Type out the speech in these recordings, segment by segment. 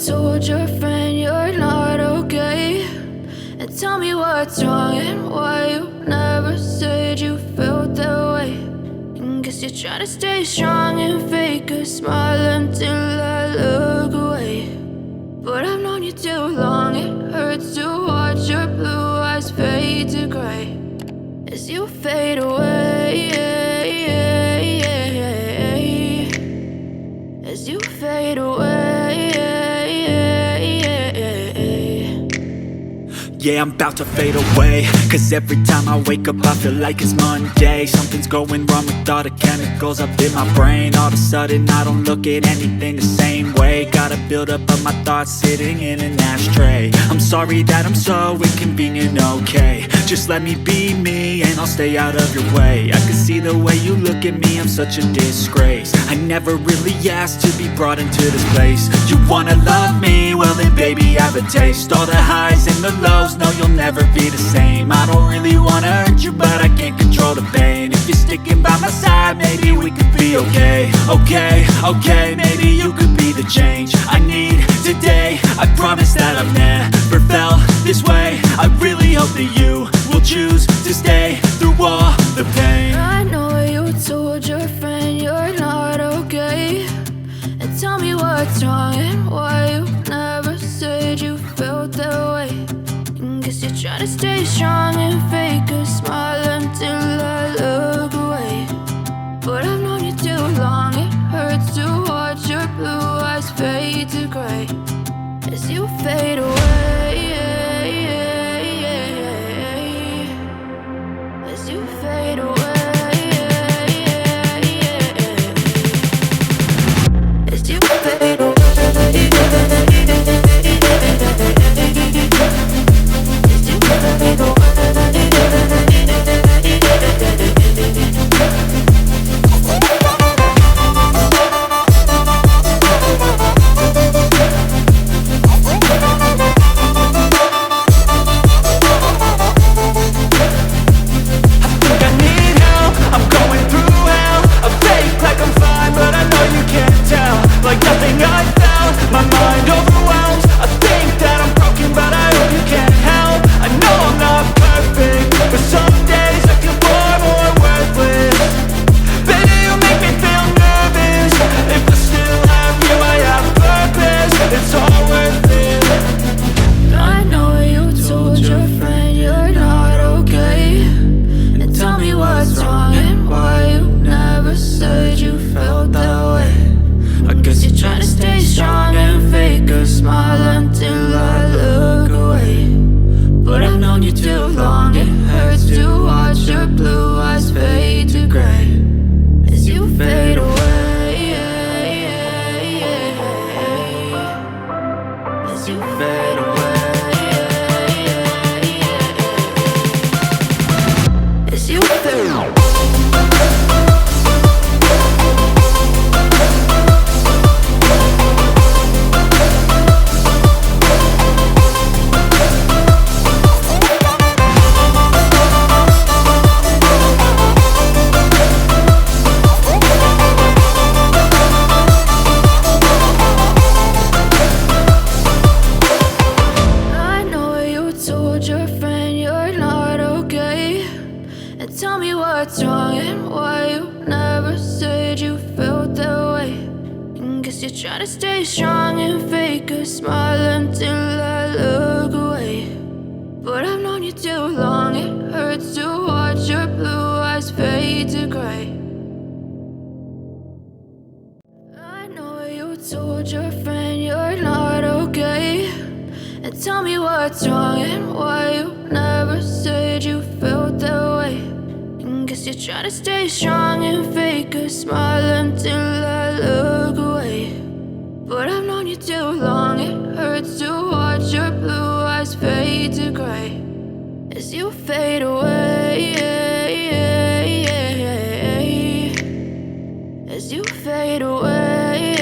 told your friend you're not okay, and tell me what's wrong and why you never said you felt that way. And guess you're trying to stay strong and fake a smile until I look away. But I've known you too long, it hurts to watch your blue eyes fade to gray as you fade away, as you fade away. Yeah, I'm about to fade away, cause every time I wake up I feel like it's Monday. Something's going wrong with all the chemicals up in my brain. All of a sudden I don't look at anything the same way. Gotta build up of my thoughts sitting in an ashtray. I'm sorry that I'm so inconvenient, okay. Just let me be me and I'll stay out of your way. I can see the way you look at me, I'm such a disgrace. I never really asked to be brought into this place. You wanna love me? Well then baby have a taste. All the highs and the lows, no you'll never be the same. I don't really wanna hurt you but I can't control the pain. If you're sticking by my side, maybe we could be okay. Okay, maybe you could be the change I need today. I promise that I've never felt this way. I really hope that you will choose to stay through all the pain. I know you told your friend you're not okay, and tell me what's wrong and why you never said you felt that way. And guess you're trying to stay strong and fake a smile until I look away. But I've known you too long, it hurts to watch your blue eyes fade to gray as you fade away, as you fade away, as you fade away. Tell me what's wrong and why you never said you felt that way. And guess you're trying to stay strong and fake a smile until I look away. But I've known you too long, it hurts to watch your blue eyes fade to gray. I know you told your friend you're not okay, and tell me what's wrong and why you never said you felt that way. Guess you're trying to stay strong and fake a smile until I look away. But I've known you too long, it hurts to watch your blue eyes fade to gray as you fade away, as you fade away.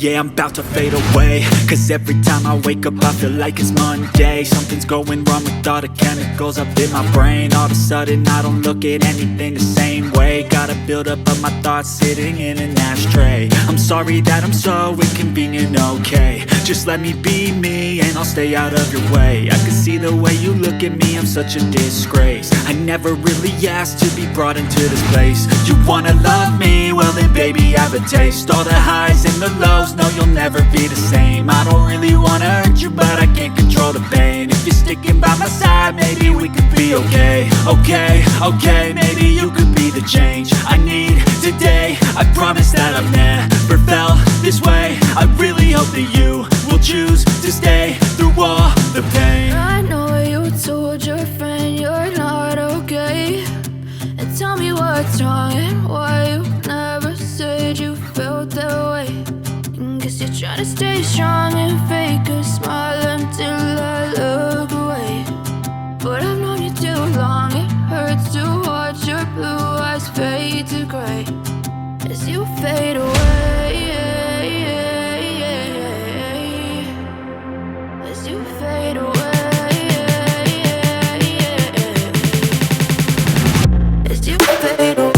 Yeah, I'm about to fade away, cause every time I wake up I feel like it's Monday. Something's going wrong with all the chemicals up in my brain. All of a sudden I don't look at anything the same way. Got a buildup of my thoughts sitting in an ashtray. I'm sorry that I'm so inconvenient, okay. Just let me be me and I'll stay out of your way. I can see the way you look at me, I'm such a disgrace. I never really asked to be brought into this place. You wanna love me? Well then baby I have a taste. All the highs and the lows, no you'll never be the same. I don't really wanna hurt you but I can't control the pain. If you're sticking by my side, maybe we could be okay. Okay, maybe you could be the change I need today. I promise that I've never felt this way. I really hope that you will choose to stay through all the pain. I know you told your friend you're not okay, and tell me what's wrong and why you never said you felt that way. Guess you're trying to stay strong and fake a smile until I look away. But I've known you too long, it hurts to watch your blue eyes fade to gray as you fade away. As you fade away. As you fade away.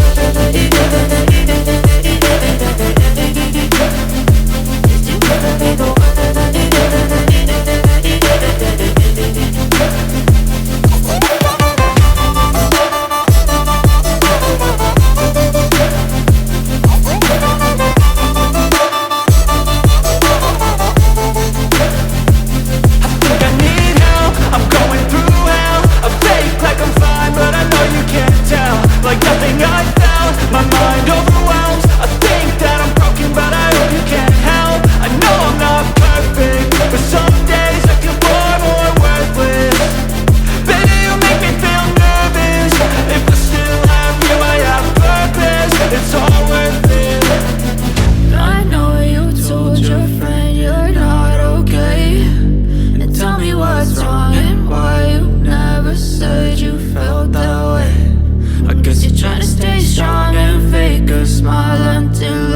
Smile until